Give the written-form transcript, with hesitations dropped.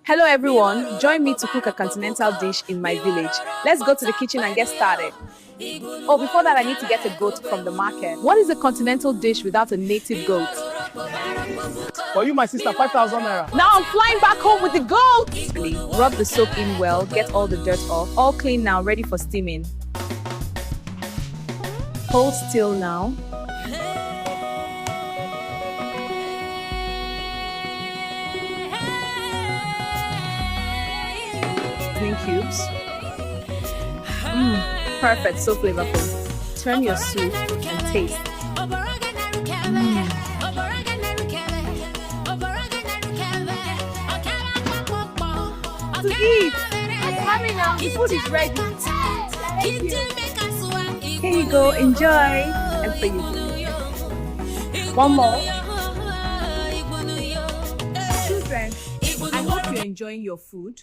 Hello everyone, join me to cook a continental dish in my village. Let's go to the kitchen and get started. Oh, before that I need to get a goat from the market. What is a continental dish without a native goat? For you, my sister, 5,000 naira. Now I'm flying back home with the goat! Rub the soap in well, get all the dirt off. All clean now, ready for steaming. Hold still now. Green cubes. Perfect, so flavorful. Turn your soup and taste. To eat! Hurry now, the food is ready. Here you go, enjoy. And for you. One more. Children, I hope you're enjoying your food.